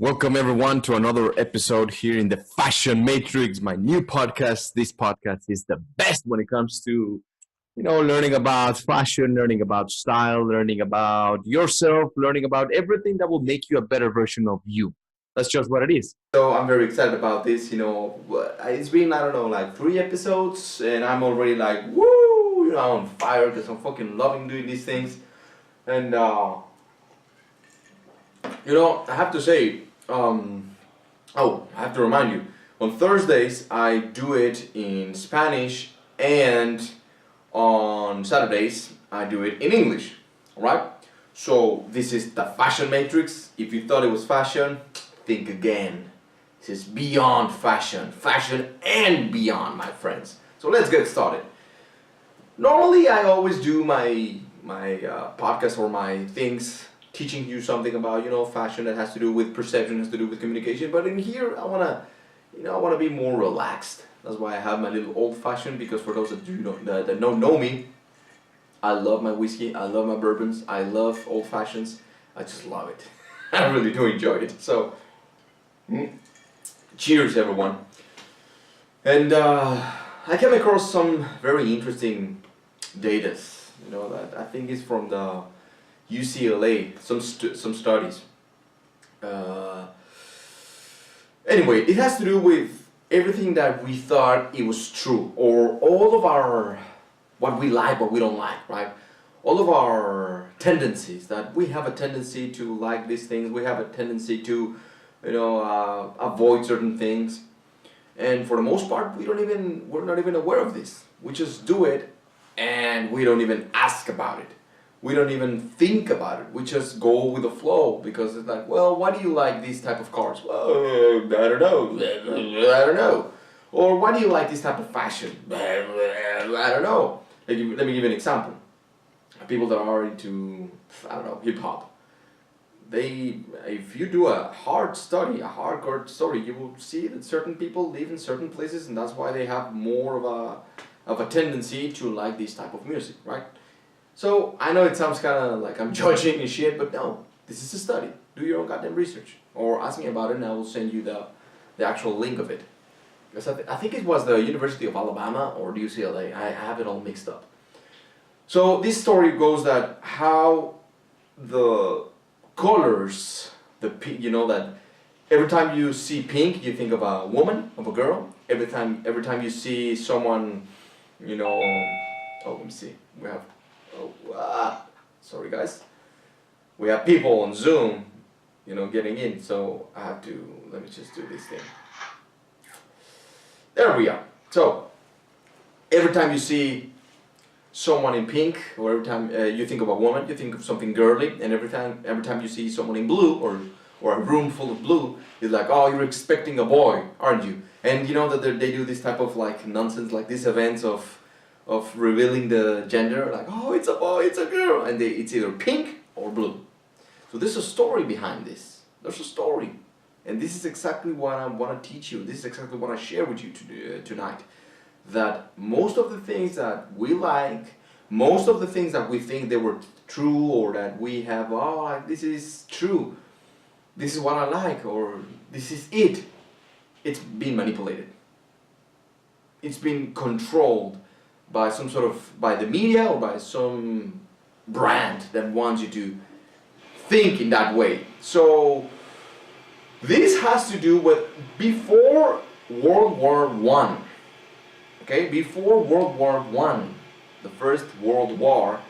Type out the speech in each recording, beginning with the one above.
Welcome everyone to another episode here in the Fashion Matrix, my new podcast. This podcast is the best when it comes to, learning about fashion, learning about style, learning about yourself, learning about everything that will make you a better version of you. That's just what it is. So I'm very excited about this. It's been, I don't know, like 3 episodes, and I'm already like, woo, on fire because I'm fucking loving doing these things. And, I have to say, I have to remind you, on Thursdays I do it in Spanish, and on Saturdays I do it in English, alright? So this is the Fashion Matrix. If you thought it was fashion, think again. This is beyond fashion, fashion and beyond, my friends. So let's get started. Normally I always do my podcast or my things teaching you something about fashion that has to do with perception, has to do with communication. But in here I wanna be more relaxed. That's why I have my little old-fashioned, because for those that don't know me, I love my whiskey, I love my bourbons, I love old fashions. I just love it. I really do enjoy it. So cheers everyone. And I came across some very interesting data, that I think is from the UCLA, some studies. Anyway, it has to do with everything that we thought it was true, or all of our, what we like, what we don't like, right? All of our tendencies, that we have a tendency to like these things, we have a tendency to, avoid certain things. And for the most part, we're not even aware of this. We just do it, and we don't even ask about it. We don't even think about it. We just go with the flow, because it's like, well, why do you like these type of cars? Well, I don't know. Or why do you like this type of fashion? I don't know. Let me give you an example. People that are into, hip hop. If you do a hardcore study, you will see that certain people live in certain places, and that's why they have more of a tendency to like this type of music, right? So I know it sounds kind of like I'm judging and shit, but no, this is a study. Do your own goddamn research, or ask me about it, and I will send you the actual link of it. Because I think it was the University of Alabama or the UCLA. I have it all mixed up. So this story goes that how the colors, that every time you see pink, you think of a woman, of a girl. Every time you see someone, let me see. We have. Sorry guys. We have people on Zoom, getting in, so let me just do this thing. There we are. So, every time you see someone in pink, or every time you think of a woman, you think of something girly, and every time you see someone in blue, or a room full of blue, it's like, oh, you're expecting a boy, aren't you? And you know that they do this type of like nonsense, like these events of revealing the gender, like, oh, it's a boy, it's a girl, and it's either pink or blue. So there's a story behind this. There's a story. And this is exactly what I want to teach you. This is exactly what I share with you tonight. That most of the things that we like, most of the things that we think they were true, or that we have, this is true, this is what I like, or this is it, it's been manipulated. It's been controlled by by the media, or by some brand that wants you to think in that way. So this has to do with before World War I. Okay, before World War I, the First World War,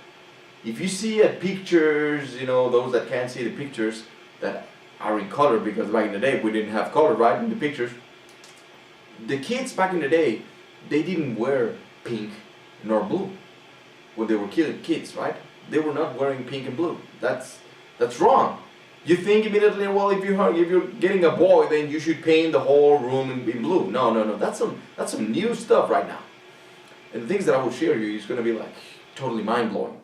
if you see pictures, those that can't see the pictures that are in color, because back in the day we didn't have color, right, in the pictures. The kids back in the day, they didn't wear pink nor blue when they were kids, right? They were not wearing pink and blue. That's wrong. You think immediately, well, if you're getting a boy, then you should paint the whole room in blue. No. That's some new stuff right now. And the things that I will share you is gonna be like totally mind blowing.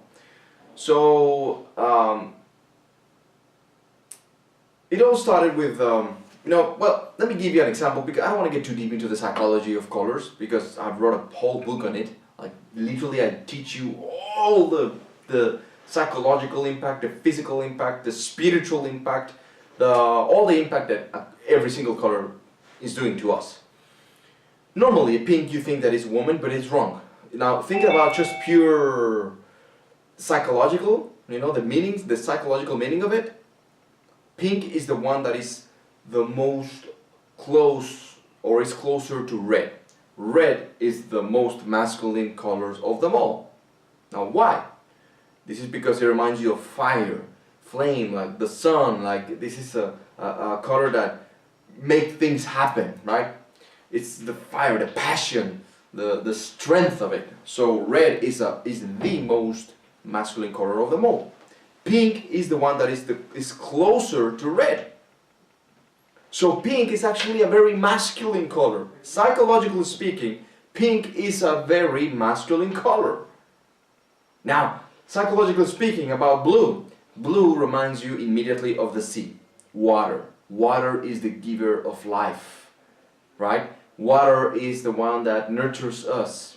So it all started with let me give you an example, because I don't want to get too deep into the psychology of colors, because I've wrote a whole book on it. Like literally, I teach you all the psychological impact, the physical impact, the spiritual impact all the impact that every single color is doing to us. Normally, pink you think that is woman, but it's wrong. Now, thinking about just pure psychological, the meanings, the psychological meaning of it, pink is the one that is the most close, or is closer to red. Red is the most masculine colors of them all. Now, why? This is because it reminds you of fire, flame, like the sun, like this is a color that makes things happen, right? It's the fire, the passion, the strength of it. So red is the most masculine color of them all. Pink is the one that is closer to red. So pink is actually a very masculine color. Psychologically speaking, pink is a very masculine color. Now, psychologically speaking about blue, blue reminds you immediately of the sea, water. Water is the giver of life, right? Water is the one that nurtures us.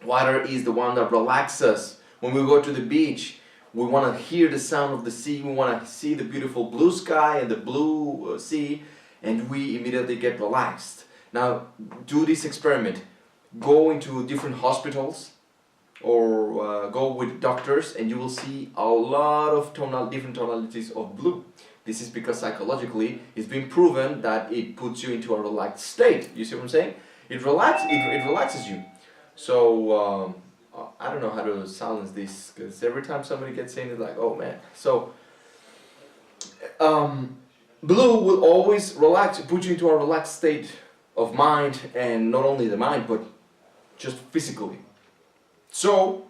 Water is the one that relaxes us. When we go to the beach, we want to hear the sound of the sea. We want to see the beautiful blue sky and the blue sea, and we immediately get relaxed. Now, do this experiment. Go into different hospitals or go with doctors, and you will see a lot of different tonalities of blue. This is because psychologically it's been proven that it puts you into a relaxed state. You see what I'm saying? It relaxes you. So I don't know how to silence this, because every time somebody gets in, it's like, oh man. So blue will always put you into a relaxed state of mind, and not only the mind, but just physically. So,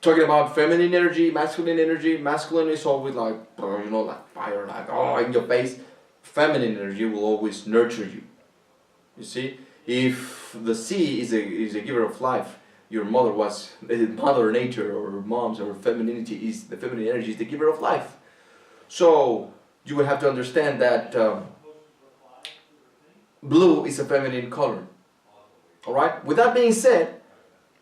talking about feminine energy, masculine is always like, like fire, like, oh, in your face. Feminine energy will always nurture you. You see? If the sea is a giver of life, your mother was, mother nature or moms or femininity is, the feminine energy is the giver of life. So, you will have to understand that blue is a feminine color. Alright? With that being said,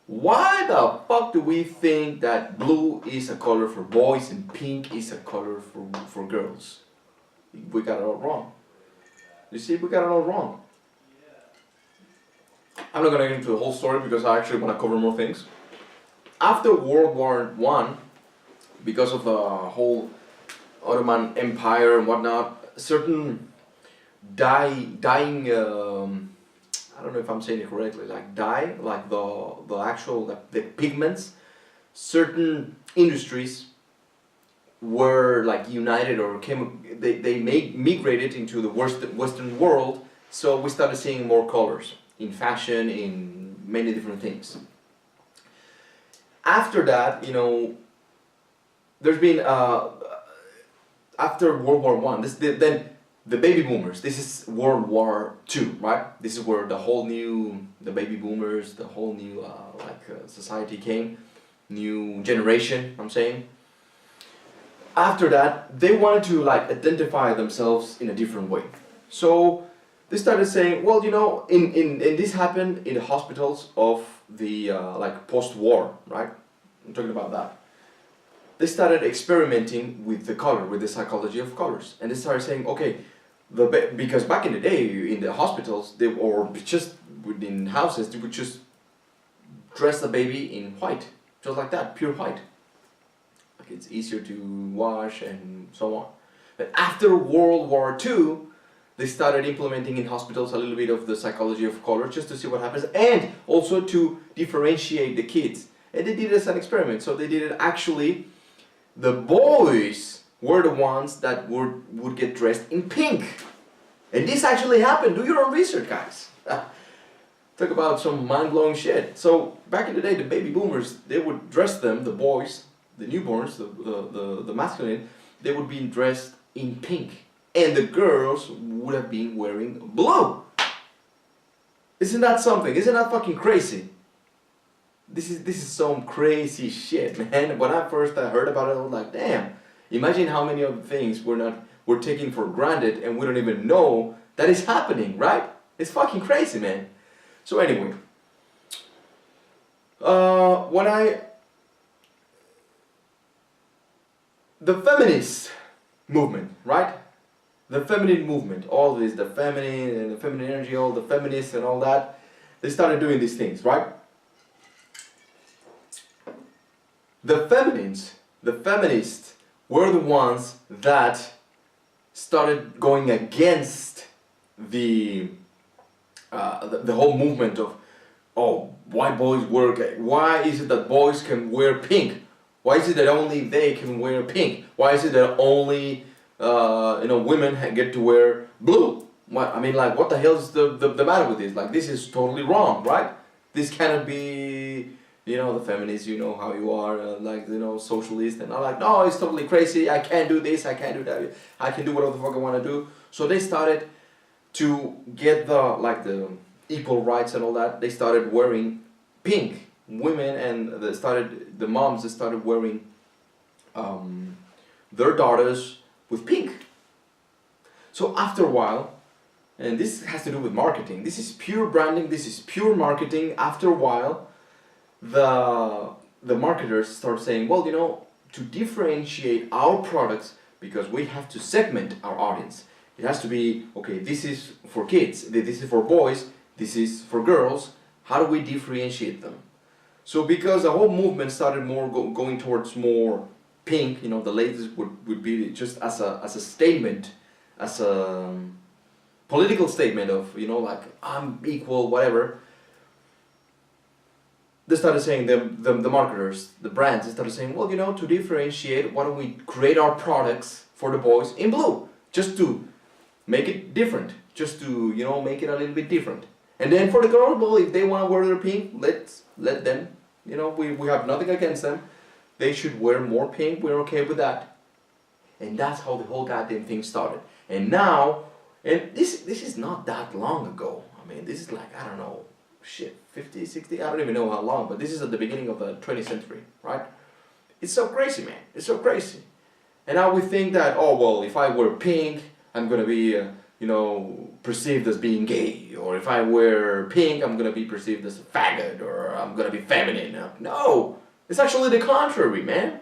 why the fuck do we think that blue is a color for boys and pink is a color for girls? We got it all wrong. You see, we got it all wrong. I'm not going to get into the whole story because I actually want to cover more things. After World War I, because of the whole Ottoman Empire and whatnot, certain dying I don't know if I'm saying it correctly, like dye, like the actual, like the pigments, certain industries were like united or migrated into the Western world, so we started seeing more colors in fashion, in many different things. After that, there's been, after World War I, then the baby boomers, this is World War II, right? This is where the baby boomers, the whole new society came, new generation, I'm saying. After that, they wanted to identify themselves in a different way. So they started saying, well, in this happened in the hospitals of the post-war, right? I'm talking about that. They started experimenting with the color, with the psychology of colors, and they started saying, okay, because back in the day, in the hospitals, or just within houses, they would just dress the baby in white, just like that, pure white. Like it's easier to wash and so on. But after World War II, they started implementing in hospitals a little bit of the psychology of color, just to see what happens, and also to differentiate the kids. And they did it as an experiment. So they did it actually. The boys were the ones that would get dressed in pink. And this actually happened. Do your own research, guys. Talk about some mind-blowing shit. So back in the day, the baby boomers, they would dress them, the boys, the newborns, the masculine, they would be dressed in pink. And the girls would have been wearing blue. Isn't that something? Isn't that fucking crazy? This is some crazy shit, man. When I first heard about it, I was like, damn. Imagine how many of the things we're taking for granted and we don't even know that is happening, right? It's fucking crazy, man. So anyway, the feminists movement, right? The feminine movement, all this, the feminine and the feminine energy, all the feminists and all that, they started doing these things, right? The feminists were the ones that started going against the whole movement of, oh, why boys wear, why is it that boys can wear pink? Why is it that only they can wear pink? Why is it that only women get to wear blue? I mean, like, what the hell is the matter with this? Like, this is totally wrong, right? This cannot be, the feminists, you know how you are, socialist, and I'm like, no, it's totally crazy, I can't do this, I can't do that, I can do whatever the fuck I want to do. So they started to get the equal rights and all that. They started wearing pink. Women and the moms that started wearing their daughters with pink. So after a while, and this has to do with marketing, this is pure branding, this is pure marketing. After a while, the marketers start saying, well, to differentiate our products, because we have to segment our audience. It has to be, okay, this is for kids, this is for boys, this is for girls. How do we differentiate them? So because the whole movement started more going towards more pink, the ladies would be just as a statement, as a political statement of, like, I'm equal, whatever. They started saying, the marketers, the brands, they started saying, well, to differentiate, why don't we create our products for the boys in blue? Just to make it different, just to, make it a little bit different. And then for the girls, well, if they want to wear their pink, let them. We have nothing against them. They should wear more pink, we're okay with that. And that's how the whole goddamn thing started. And now, and this is not that long ago. I mean, this is like, I don't know, 50, 60, I don't even know how long, but this is at the beginning of the 20th century, right? It's so crazy, man. It's so crazy. And now we think that, oh, well, if I wear pink, I'm going to be, perceived as being gay. Or if I wear pink, I'm going to be perceived as a faggot. Or I'm going to be feminine. No! It's actually the contrary, man.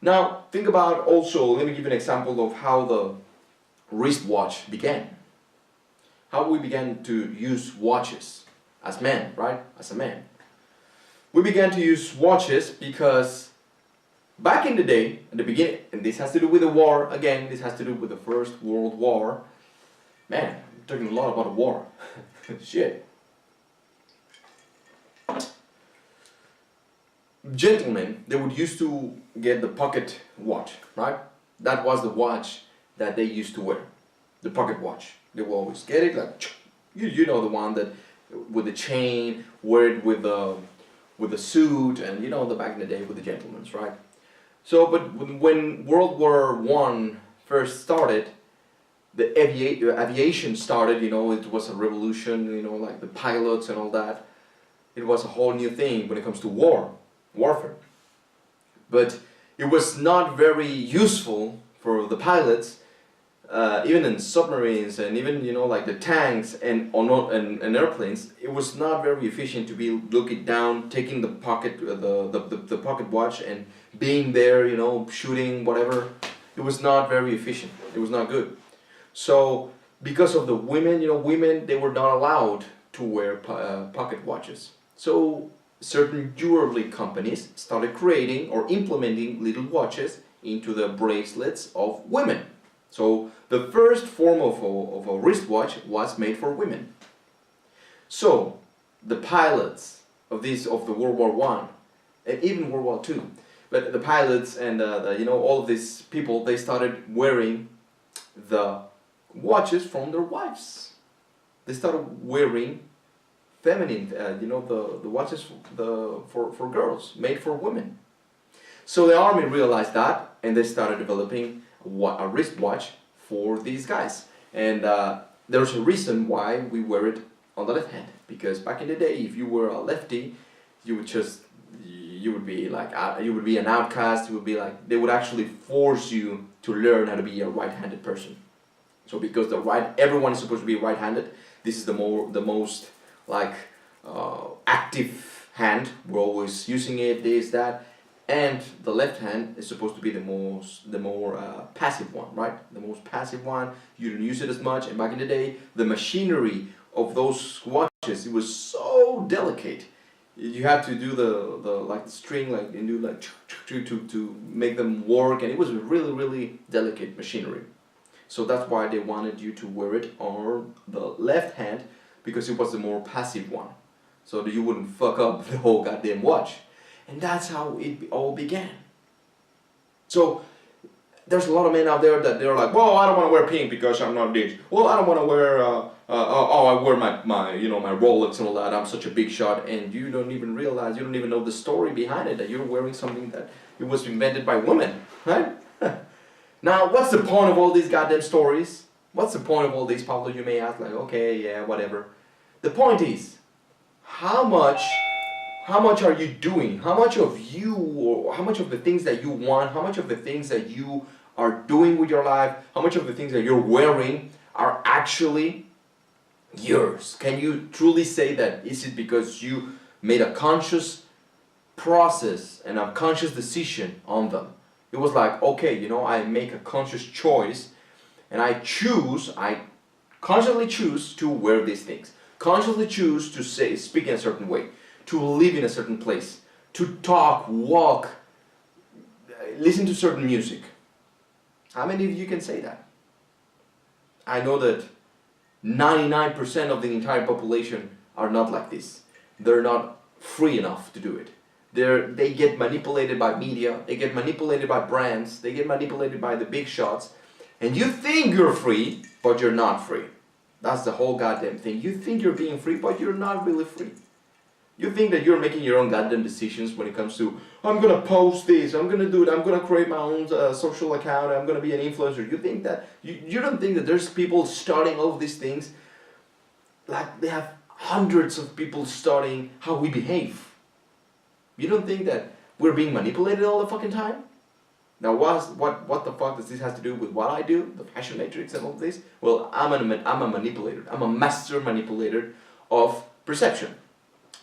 Now, think about also, let me give you an example of how the wristwatch began. How we began to use watches as men, right? As a man. We began to use watches because back in the day, at the beginning, and this has to do with the war, again, this has to do with the First World War. Man, I'm talking a lot about a war. Shit. Gentlemen, they would used to get the pocket watch, right? That was the watch that they used to wear. The pocket watch. They will always get it like, you know, the one that with the chain, wear it with the suit, and the back in the day with the gentlemen's, right? So, but when World War I first started, the aviation started, it was a revolution, like the pilots and all that. It was a whole new thing when it comes to warfare. But it was not very useful for the pilots, even in submarines and even, like the tanks and airplanes. It was not very efficient to be looking down, taking the pocket, the pocket watch and being there, shooting, whatever. It was not very efficient. It was not good. So, because of the women, women, they were not allowed to wear pocket watches. So, certain jewelry companies started creating or implementing little watches into the bracelets of women. So, the first form of a wristwatch was made for women. So, the pilots of the World War I, and even World War II, but the pilots and all of these people, they started wearing the watches from their wives. They started wearing feminine, the watches for girls, made for women. So the army realized that, and they started developing a wristwatch for these guys. And there's a reason why we wear it on the left hand, because back in the day, if you were a lefty, you would be like, you would be an outcast. You would be like, they would actually force you to learn how to be a right-handed person. So because everyone is supposed to be right-handed, this is the most like active hand. We're always using it, this, that. and the left hand is supposed to be the more passive one, right? The most passive one. You don't use it as much. And back in the day, the machinery of those watches, it was so delicate. You had to do the like the string, like, and do like to make them work, and it was really delicate machinery. So that's why they wanted you to wear it on the left hand, because it was the more passive one, so that you wouldn't fuck up the whole goddamn watch. And that's how it all began. So there's a lot of men out there that they're like, well, I don't want to wear pink because I'm not this. Well, I don't want to wear, I wear my Rolex and all that. I'm such a big shot, and you don't even realize, you don't even know the story behind it, that you're wearing something that it was invented by women, right? Now, what's the point of all these goddamn stories? What's the point of all these, Pablo? You may ask, like, okay, yeah, whatever. The point is, how much are you doing? How much of you, or how much of the things that you want, how much of the things that you are doing with your life, how much of the things that you're wearing are actually yours? Can you truly say that? Is it because you made a conscious process and a conscious decision on them? It was like, okay, you know, I make a conscious choice, and I consciously choose to wear these things, consciously choose to speak in a certain way, to live in a certain place, to talk, walk, listen to certain music. How many of you can say that? I know that 99% of the entire population are not like this. They're not free enough to do it. They get manipulated by media, they get manipulated by brands, they get manipulated by the big shots, and you think you're free, but you're not free. That's the whole goddamn thing. You think you're being free, but you're not really free. You think that you're making your own goddamn decisions when it comes to, I'm gonna post this, I'm gonna do it, I'm gonna create my own social account, I'm gonna be an influencer. You think that, you don't think that there's people studying all of these things, like they have hundreds of people studying how we behave. You don't think that we're being manipulated all the fucking time? Now what the fuck does this have to do with what I do, the fashion matrix and all this? Well, I'm a manipulator. I'm a master manipulator of perception.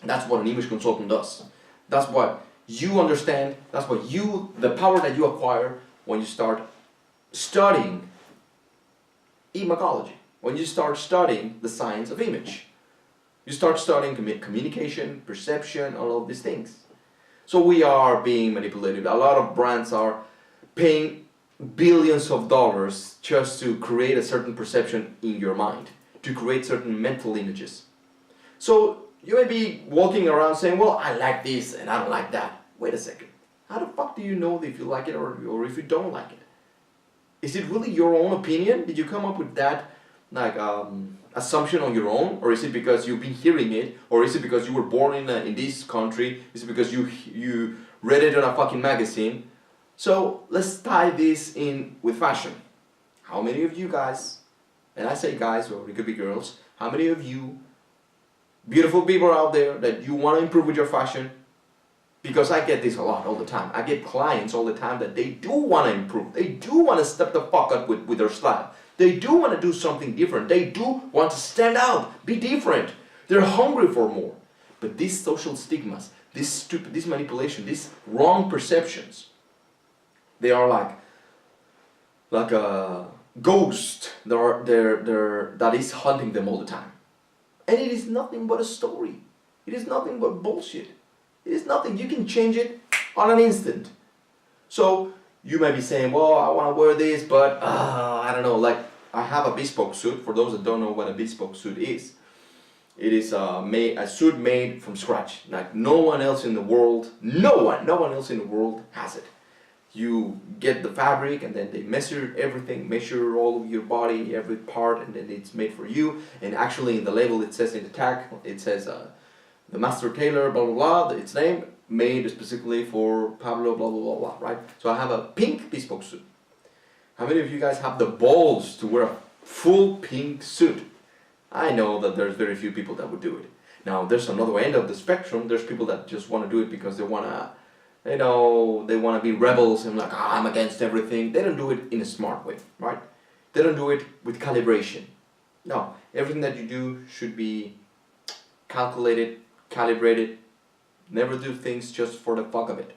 That's what an image consultant does. That's what you understand. That's what the power that you acquire when you start studying imagology. When you start studying the science of image. You start studying communication, perception, all of these things. So we are being manipulated. A lot of brands are paying billions of dollars just to create a certain perception in your mind, to create certain mental images. So you may be walking around saying, well, I like this and I don't like that. Wait a second. How the fuck do you know if you like it or if you don't like it? Is it really your own opinion? Did you come up with that assumption on your own? Or is it because you've been hearing it? Or is it because you were born in this country? Is it because you read it on a fucking magazine? So let's tie this in with fashion. How many of you guys, and I say guys, or it could be girls, how many of you beautiful people out there that you want to improve with your fashion? Because I get this a lot all the time. I get clients all the time that they do want to improve. They do want to step the fuck up with their style. They do want to do something different. They do want to stand out, be different. They're hungry for more. But these social stigmas, this manipulation, these wrong perceptions, they are like a ghost that is hunting them all the time. And it is nothing but a story. It is nothing but bullshit. It is nothing. You can change it on an instant. So you may be saying, well, I want to wear this, but I don't know. Like, I have a bespoke suit. For those that don't know what a bespoke suit is, it is a suit made from scratch. Like no one else in the world, no one else in the world has it. You get the fabric and then they measure everything, measure all of your body, every part, and then it's made for you. And actually in the label it says, in the tag, it says the master tailor, blah, blah, blah, its name, made specifically for Pablo, blah, blah, blah, blah, right? So I have a pink bespoke suit. How many of you guys have the balls to wear a full pink suit? I know that there's very few people that would do it. Now there's another end of the spectrum. There's people that just want to do it because they want to, they want to be rebels and like, I'm against everything. They don't do it in a smart way, right? They don't do it with calibration. No, everything that you do should be calculated, calibrated. Never do things just for the fuck of it.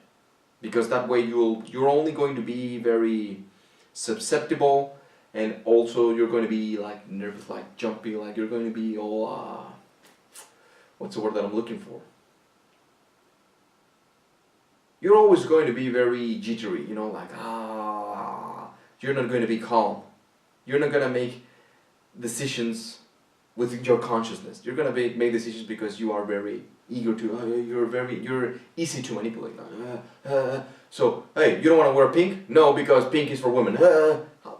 because that way you're only going to be very susceptible, and also you're going to be like nervous, like jumpy, like you're going to be all what's the word that I'm looking for? You're always going to be very jittery, you know, like you're not going to be calm. You're not going to make decisions with your consciousness. You're going to make decisions because you are very eager to, you're easy to manipulate. So, hey, you don't want to wear pink? No, because pink is for women.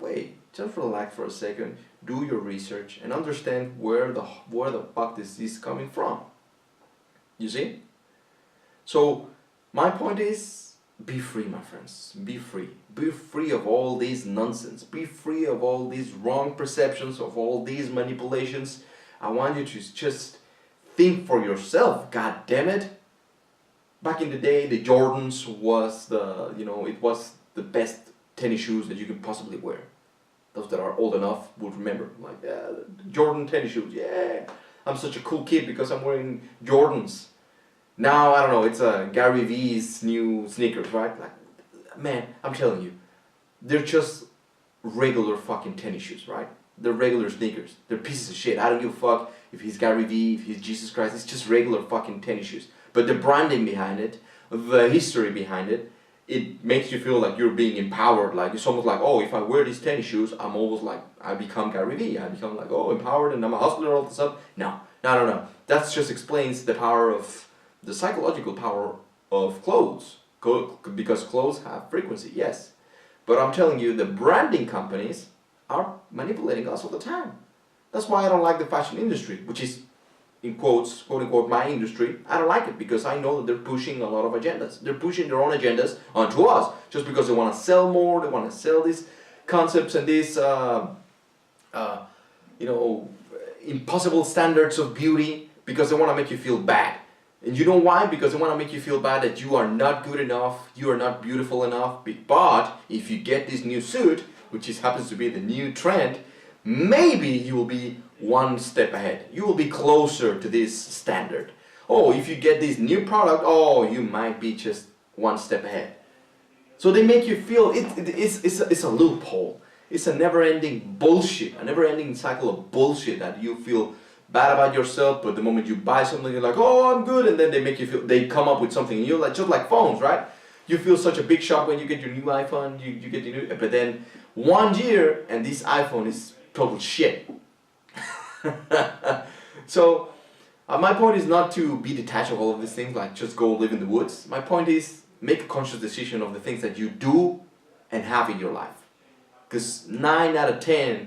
Wait, just relax for a second. Do your research and understand where the fuck this is coming from. You see? So, my point is, be free, my friends. Be free. Be free of all this nonsense. Be free of all these wrong perceptions, of all these manipulations. I want you to just think for yourself, god damn it. Back in the day, the Jordans was it was the best tennis shoes that you could possibly wear. Those that are old enough would remember, like, the Jordan tennis shoes, yeah. I'm such a cool kid because I'm wearing Jordans. Now, I don't know, it's Gary V's new sneakers, right? Like, man, I'm telling you, they're just regular fucking tennis shoes, right? They're regular sneakers. They're pieces of shit. I don't give a fuck if he's Gary V, if he's Jesus Christ. It's just regular fucking tennis shoes. But the branding behind it, the history behind it, it makes you feel like you're being empowered. Like, it's almost like, oh, if I wear these tennis shoes, I'm almost like, I become Gary V. I become like, oh, empowered and I'm a hustler, all this stuff. No. That just explains the power of, the psychological power of clothes. Because clothes have frequency, yes. But I'm telling you, the branding companies are manipulating us all the time. That's why I don't like the fashion industry, which is, in quotes, quote unquote, my industry. I don't like it because I know that they're pushing a lot of agendas. They're pushing their own agendas onto us just because they want to sell more, they want to sell these concepts and these, impossible standards of beauty because they want to make you feel bad. And you know why? Because they want to make you feel bad that you are not good enough, you are not beautiful enough. But if you get this new suit, which happens to be the new trend, maybe you will be one step ahead. You will be closer to this standard. Oh, if you get this new product, oh, you might be just one step ahead. So they make you feel, it's a loophole. It's a never-ending bullshit, a never-ending cycle of bullshit that you feel bad about yourself, but the moment you buy something, you're like, oh, I'm good, and then they make you feel, they come up with something, and you're like, just like phones, right? You feel such a big shock when you get your new iPhone, you get your new, but then 1 year, and this iPhone is total shit. So, my point is not to be detached of all of these things, like just go live in the woods. My point is, make a conscious decision of the things that you do and have in your life. Because 9 out of 10,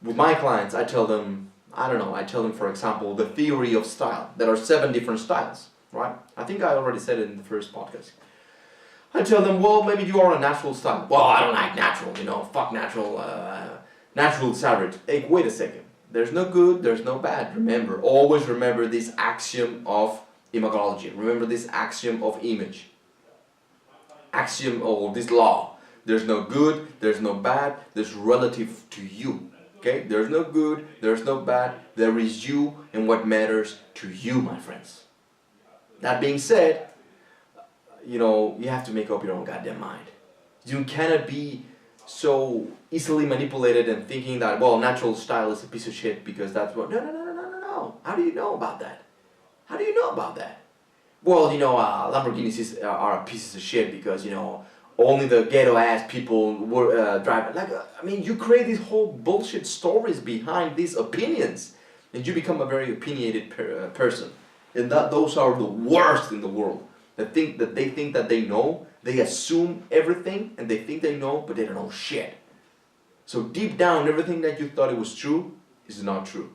with my clients, I tell them, for example, the theory of style. There are 7 different styles, right? I think I already said it in the first podcast. I tell them, well, maybe you are a natural style. Well, I don't like natural, fuck natural. Natural is average. Hey, wait a second. There's no good, there's no bad. Remember, always remember this axiom of imagology. Remember this axiom of image. Axiom or this law. There's no good, there's no bad, there's relative to you. Okay? There's no good, there's no bad, there is you and what matters to you, my friends. That being said, you have to make up your own goddamn mind. You cannot be so easily manipulated and thinking that, well, natural style is a piece of shit because that's what... No. How do you know about that? How do you know about that? Well, Lamborghinis are pieces of shit because, only the ghetto-ass people were driving. You create these whole bullshit stories behind these opinions. And you become a very opinionated person. And those are the worst in the world. They think that they know. They assume everything and they think they know, but they don't know shit. So deep down, everything that you thought it was true is not true.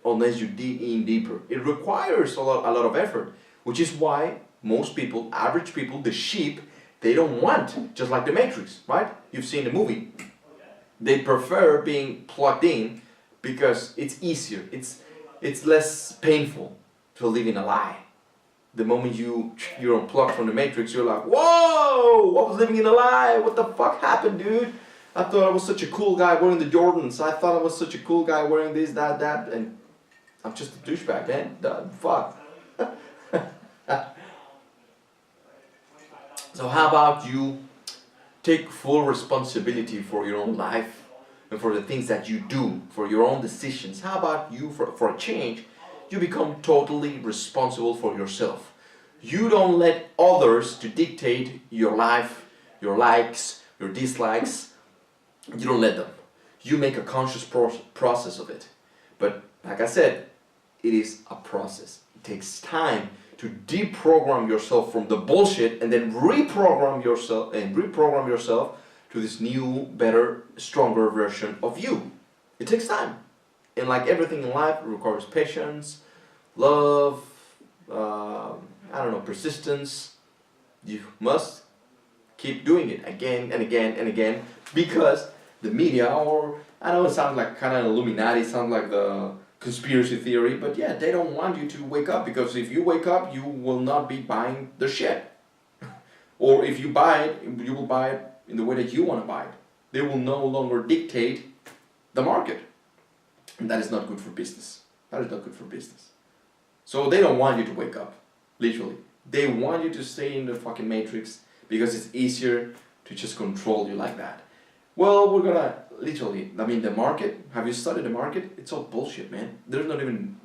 Unless you dig in deeper. It requires a lot of effort. Which is why most people, average people, the sheep, they don't want, just like the Matrix, right? You've seen the movie. They prefer being plugged in because it's easier. It's less painful to live in a lie. The moment you're unplugged from the Matrix, you're like, whoa, I was living in a lie. What the fuck happened, dude? I thought I was such a cool guy wearing the Jordans. I thought I was such a cool guy wearing this, that, and I'm just a douchebag, man. Fuck. So how about you take full responsibility for your own life and for the things that you do, for your own decisions? How about you, for a change, you become totally responsible for yourself. You don't let others to dictate your life, your likes, your dislikes. You don't let them. You make a conscious process of it. But like I said, it is a process. It takes time to deprogram yourself from the bullshit and then reprogram yourself to this new, better, stronger version of you. It takes time. And like everything in life, it requires patience, love, persistence. You must keep doing it again and again and again, because the media, or I know it sounds like kind of Illuminati, sounds like the conspiracy theory, but yeah, they don't want you to wake up, because if you wake up, you will not be buying the shit. Or if you buy it, you will buy it in the way that you want to buy it. They will no longer dictate the market. And that is not good for business. That is not good for business. So they don't want you to wake up, literally. They want you to stay in the fucking matrix because it's easier to just control you like that. Well, we're gonna, literally, the market, have you studied the market? It's all bullshit, man. There's not even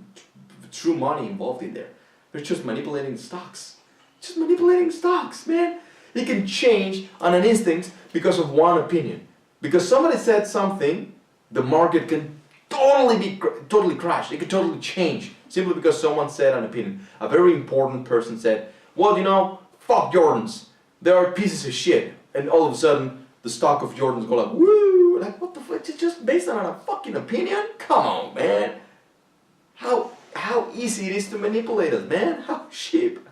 true money involved in there. They're just manipulating stocks. Just manipulating stocks, man. It can change on an instant because of one opinion. Because somebody said something, the market can totally crash. It can totally change simply because someone said an opinion. A very important person said, well, fuck Jordans. They are pieces of shit. And all of a sudden, the stock of Jordans go like, woo! Like, what the fuck? It's just based on a fucking opinion? Come on, man. How easy it is to manipulate us, man. How cheap.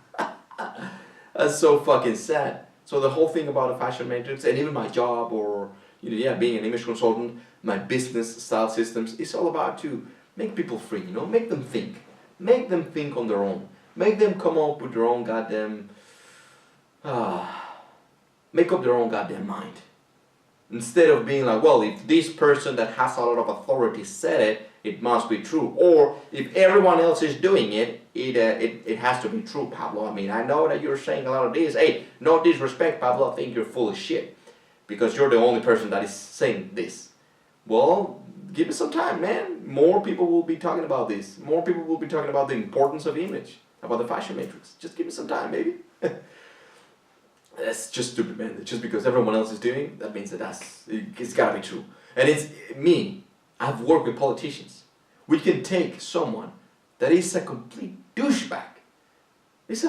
That's so fucking sad. So the whole thing about a fashion matrix, and even my job, or being an image consultant, my business style systems, is all about to make people free, make them think. Make them think on their own. Make them come up with their own goddamn, make up their own goddamn mind. Instead of being like, well, if this person that has a lot of authority said it, it must be true. Or if everyone else is doing it, it has to be true, Pablo. I know that you're saying a lot of this. Hey, no disrespect, Pablo, I think you're full of shit. Because you're the only person that is saying this. Well, give it some time, man. More people will be talking about this. More people will be talking about the importance of image, about the fashion matrix. Just give it some time, baby. That's just stupid, man. Just because everyone else is doing it, that means that it's gotta be true. And it's me. I've worked with politicians. We can take someone that is a complete douchebag. He's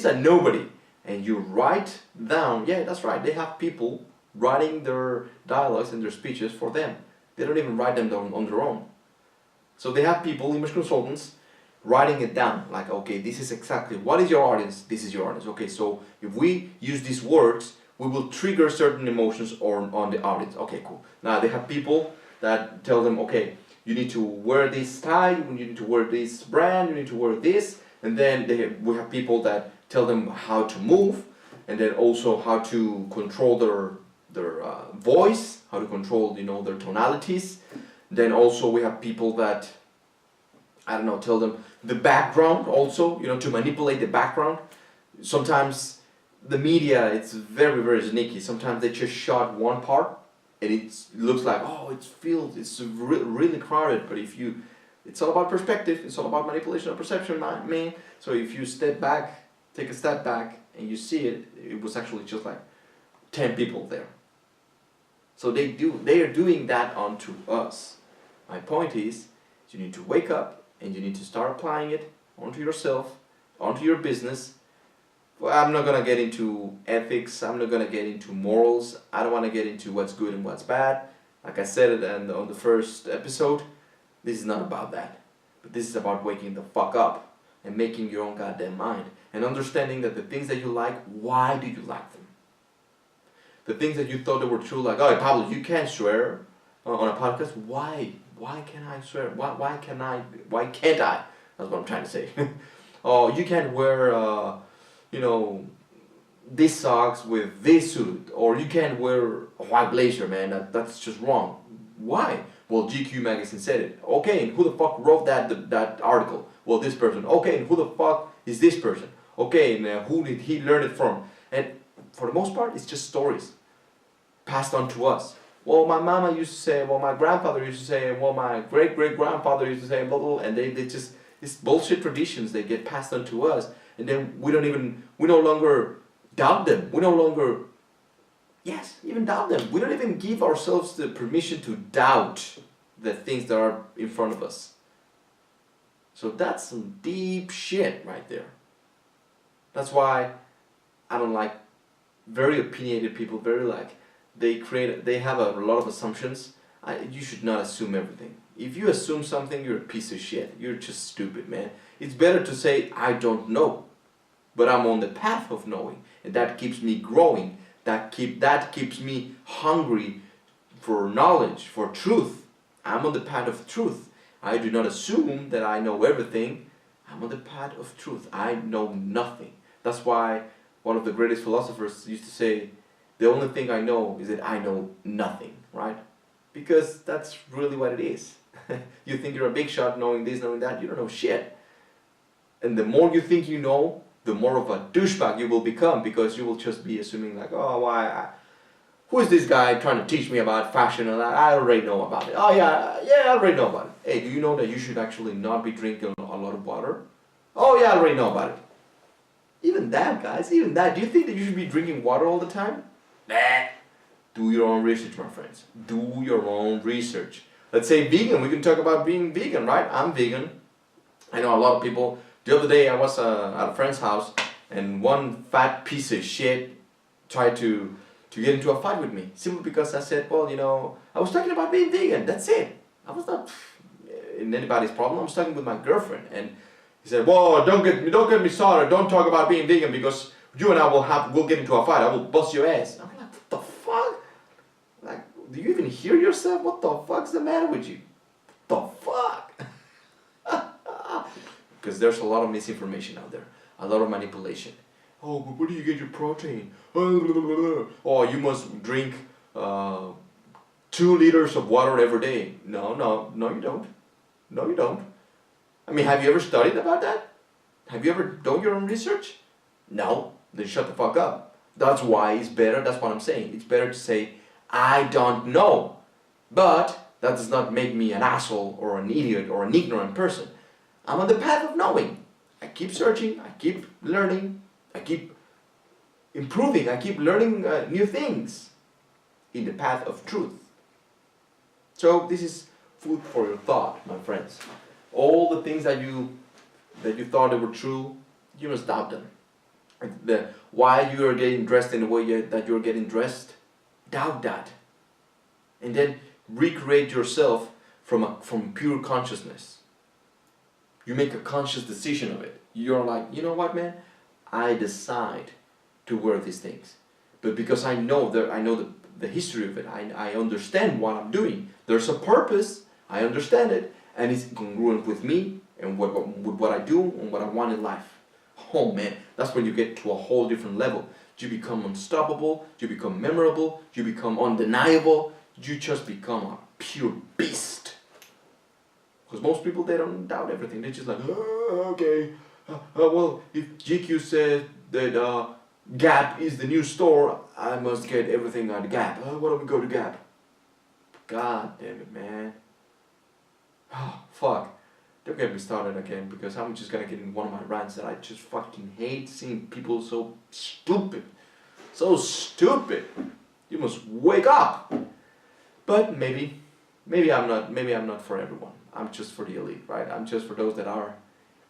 a nobody. And you write down, yeah, that's right, they have people writing their dialogues and their speeches for them. They don't even write them down on their own. So they have people, image consultants, writing it down. Like, okay, this is exactly, what is your audience? This is your audience. Okay, so if we use these words, we will trigger certain emotions on the audience. Okay, cool. Now they have people that tell them, okay, you need to wear this tie, you need to wear this brand, you need to wear this. And then we have people that tell them how to move, and then also how to control their voice, how to control their tonalities. Then also we have people that tell them the background also, to manipulate the background. Sometimes the media, it's very, very sneaky. Sometimes they just shot one part and it looks like, oh, it's really crowded. But it's all about perspective. It's all about manipulation of perception, man. So if you take a step back and you see it was actually just like 10 people there. So they are doing that onto us. My point is, you need to wake up and you need to start applying it onto yourself, onto your business. Well, I'm not gonna get into ethics. I'm not gonna get into morals. I don't want to get into what's good and what's bad. Like I said it on the first episode, this is not about that. But this is about waking the fuck up and making your own goddamn mind. And understanding that the things that you like, why do you like them? The things that you thought that were true, like, oh, Pablo, you can't swear on a podcast. Why? Why can't I swear? Why can't I? That's what I'm trying to say. Oh, you can't wear, these socks with this suit. Or you can't wear a white blazer, man. That's just wrong. Why? Well, GQ magazine said it. Okay, and who the fuck wrote that article? Well, this person. Okay, and who the fuck is this person? Okay, and who did he learn it from? And for the most part, it's just stories passed on to us. Well, my mama used to say, well, my grandfather used to say, well, my great-great-grandfather used to say, blah, blah, blah, and they just, these bullshit traditions, they get passed on to us, and then we no longer doubt them. We no longer, yes, even doubt them. We don't even give ourselves the permission to doubt the things that are in front of us. So that's some deep shit right there. That's why I don't like very opinionated people, very like, they have a lot of assumptions. You should not assume everything. If you assume something, you're a piece of shit. You're just stupid, man. It's better to say, I don't know, but I'm on the path of knowing, and that keeps me growing. That keeps me hungry for knowledge, for truth. I'm on the path of truth. I do not assume that I know everything. I'm on the path of truth. I know nothing. That's why one of the greatest philosophers used to say, the only thing I know is that I know nothing, right? Because that's really what it is. You think you're a big shot knowing this, knowing that, you don't know shit. And the more you think you know, the more of a douchebag you will become, because you will just be assuming like, oh, who is this guy trying to teach me about fashion? And I already know about it. Oh yeah, I already know about it. Hey, do you know that you should actually not be drinking a lot of water? Oh yeah, I already know about it. Even that, guys, even that. Do you think that you should be drinking water all the time? Nah. Do your own research, my friends. Do your own research. Let's say vegan. We can talk about being vegan, right? I'm vegan. I know a lot of people. The other day I was at a friend's house, and one fat piece of shit tried to get into a fight with me, simply because I said, well, you know, I was talking about being vegan. That's it. I was not in anybody's problem. I was talking with my girlfriend, and he said, "Whoa, don't get me started. Don't talk about being vegan, because you and I we'll get into a fight. I will bust your ass." I'm like, what the fuck? Like, do you even hear yourself? What the fuck's the matter with you? What the fuck? Because there's a lot of misinformation out there, a lot of manipulation. Oh, but where do you get your protein? Oh, you must drink 2 liters of water every day. No, you don't. No, you don't. I mean, have you ever studied about that? Have you ever done your own research? No, then shut the fuck up. That's why it's better, that's what I'm saying. It's better to say, I don't know. But that does not make me an asshole or an idiot or an ignorant person. I'm on the path of knowing. I keep searching, I keep learning, I keep improving, I keep learning new things in the path of truth. So this is food for your thought, my friends. All the things that you thought they were true, you must doubt them. Why you are getting dressed in the way that you're getting dressed, doubt that. And then recreate yourself from pure consciousness. You make a conscious decision of it. You're like, you know what, man? I decide to wear these things. But because I know the history of it, I understand what I'm doing. There's a purpose, I understand it, and it's congruent with me and with what I do and what I want in life. Oh man, that's when you get to a whole different level. You become unstoppable, you become memorable, you become undeniable, you just become a pure beast. Because most people, they don't doubt everything. They're just like, oh, okay, well, if GQ says that Gap is the new store, I must get everything at Gap. Why don't we go to Gap? God damn it, man. Oh, fuck. Don't get me started again, because I'm just gonna get in one of my rants that I just fucking hate seeing people so stupid. So stupid. You must wake up. But maybe I'm not for everyone. I'm just for the elite, right? I'm just for those that are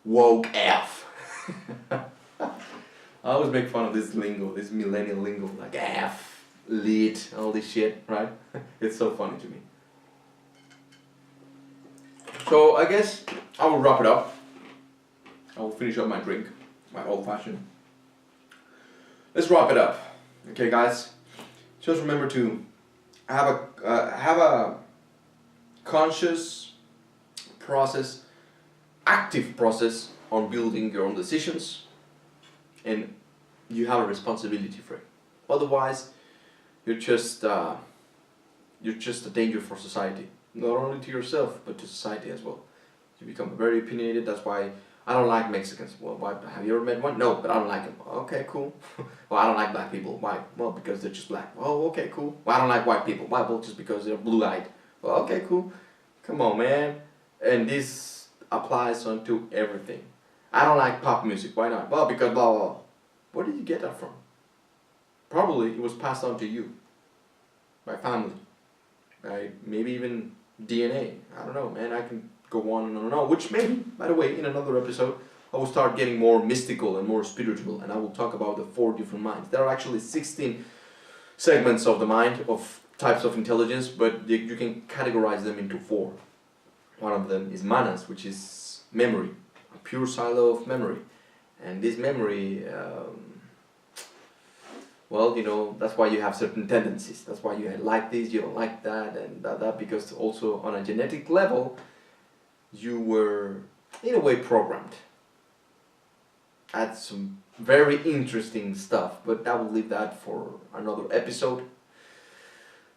woke F. I always make fun of this lingo, this millennial lingo, like F, elite, all this shit, right? It's so funny to me. So I guess I will wrap it up. I will finish up my drink, my old fashioned. Let's wrap it up. Okay, guys. Just remember to have a conscious process, active process on building your own decisions, and you have a responsibility for it. Otherwise, you're just a danger for society. Not only to yourself, but to society as well. You become very opinionated. That's why I don't like Mexicans. Well, why? Have you ever met one? No, but I don't like them. Okay, cool. Well, I don't like black people. Why? Well, because they're just black. Oh, okay, cool. Well, I don't like white people. Why? Well, just because they're blue-eyed. Well, okay, cool. Come on, man. And this applies onto everything. I don't like pop music. Why not? Well, because blah, blah, blah. Where did you get that from? Probably it was passed on to you by family, by maybe even DNA. I don't know, man. I can go on and on and on. Which maybe, by the way, in another episode, I will start getting more mystical and more spiritual, and I will talk about the 4 different minds. There are actually 16 segments of the mind, of types of intelligence, but you can categorize them into 4. One of them is manas, which is memory, a pure silo of memory. And this memory, well, you know, that's why you have certain tendencies. That's why you like this, you don't like that, and that, because also on a genetic level, you were, in a way, programmed. That's some very interesting stuff, but I will leave that for another episode.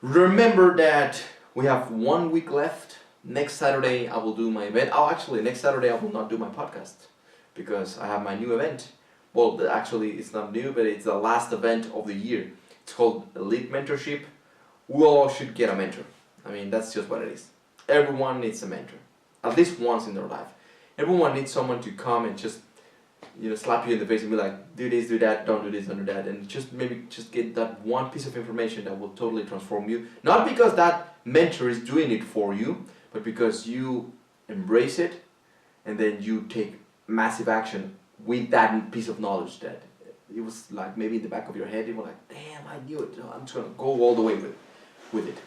Remember that we have 1 week left. Next Saturday I will do my event. Oh, actually, next Saturday I will not do my podcast because I have my new event. Well, actually, it's not new, but it's the last event of the year. It's called Elite Mentorship. We all should get a mentor. I mean, that's just what it is. Everyone needs a mentor, at least once in their life. Everyone needs someone to come and just, you know, slap you in the face and be like, do this, do that, don't do this, don't do that, and just maybe just get that one piece of information that will totally transform you. Not because that mentor is doing it for you, but because you embrace it and then you take massive action with that piece of knowledge that it was like maybe in the back of your head. You were like, damn, I knew it. I'm just gonna go all the way with it.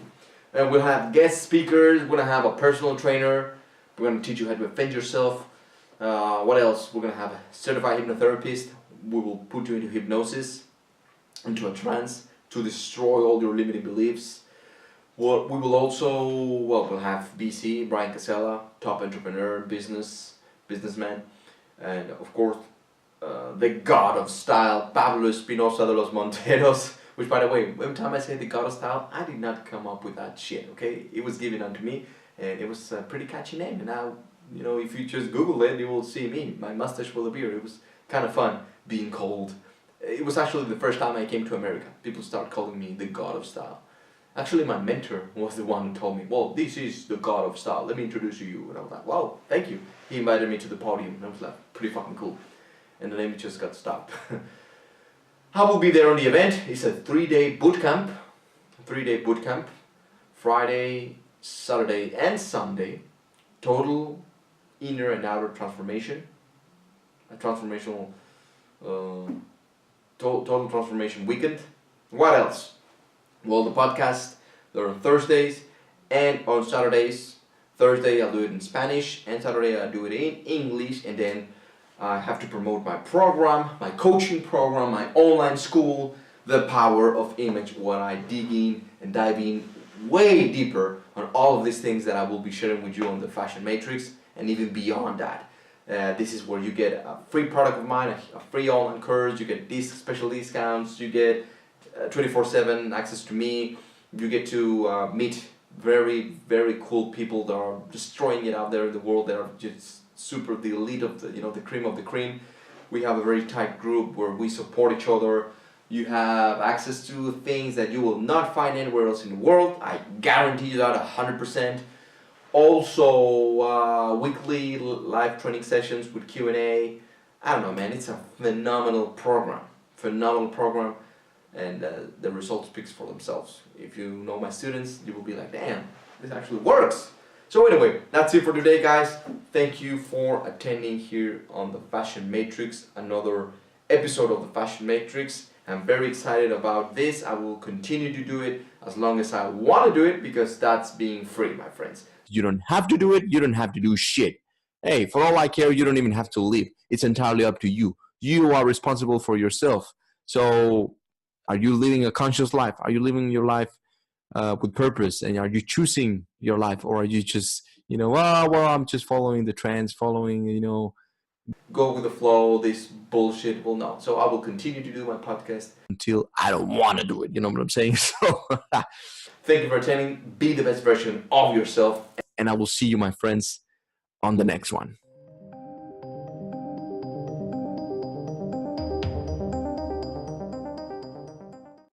And we'll have guest speakers. We're gonna have a personal trainer. We're gonna teach you how to defend yourself. What else? We're gonna have a certified hypnotherapist. We will put you into hypnosis, into a trance, to destroy all your limiting beliefs. We will also, we'll have BC, Brian Casella, top entrepreneur, businessman, and of course, the god of style, Pablo Espinosa de los Monteros, which, by the way, every time I say the god of style, I did not come up with that shit, okay? It was given unto me, and it was a pretty catchy name, and now, you know, if you just Google it, you will see me. My mustache will appear. It was kind of fun being called. It was actually the first time I came to America. People start calling me the god of style. Actually, my mentor was the one who told me, well, this is the god of style. Let me introduce you. And I was like, wow, thank you. He invited me to the podium. And I was like, pretty fucking cool. And the name just got stopped. I will be there on the event. It's a 3-day boot camp. Friday, Saturday, and Sunday. Total inner and outer transformation. A transformational, total transformation weekend. What else? Well, the podcast, they're on Thursdays and on Saturdays. Thursday I'll do it in Spanish, and Saturday I'll do it in English, and then I have to promote my program, my coaching program, my online school, The Power of Image, where I dig in and dive in way deeper on all of these things that I will be sharing with you on the Fashion Matrix, and even beyond that. This is where you get a free product of mine, a free online course, you get these special discounts, you get 24/7 access to me. You get to meet very, very cool people that are destroying it out there in the world. That are just super the elite of the, you know, the cream of the cream. We have a very tight group where we support each other. You have access to things that you will not find anywhere else in the world. I guarantee you that 100%. Also, weekly live training sessions with Q&A. I don't know, man. It's a phenomenal program. And the results speaks for themselves. If you know my students, you will be like, damn, this actually works. So anyway, that's it for today, guys. Thank you for attending here on the Fashion Matrix, another episode of the Fashion Matrix. I'm very excited about this. I will continue to do it as long as I want to do it, because that's being free, my friends. You don't have to do it. You don't have to do shit. Hey, for all I care, you don't even have to live. It's entirely up to you. You are responsible for yourself. So are you living a conscious life? Are you living your life with purpose? And are you choosing your life? Or are you just, you know, well, I'm just following the trends, following, you know, go with the flow, this bullshit? Well, no. So I will continue to do my podcast until I don't want to do it. You know what I'm saying? So thank you for attending. Be the best version of yourself. And I will see you, my friends, on the next one.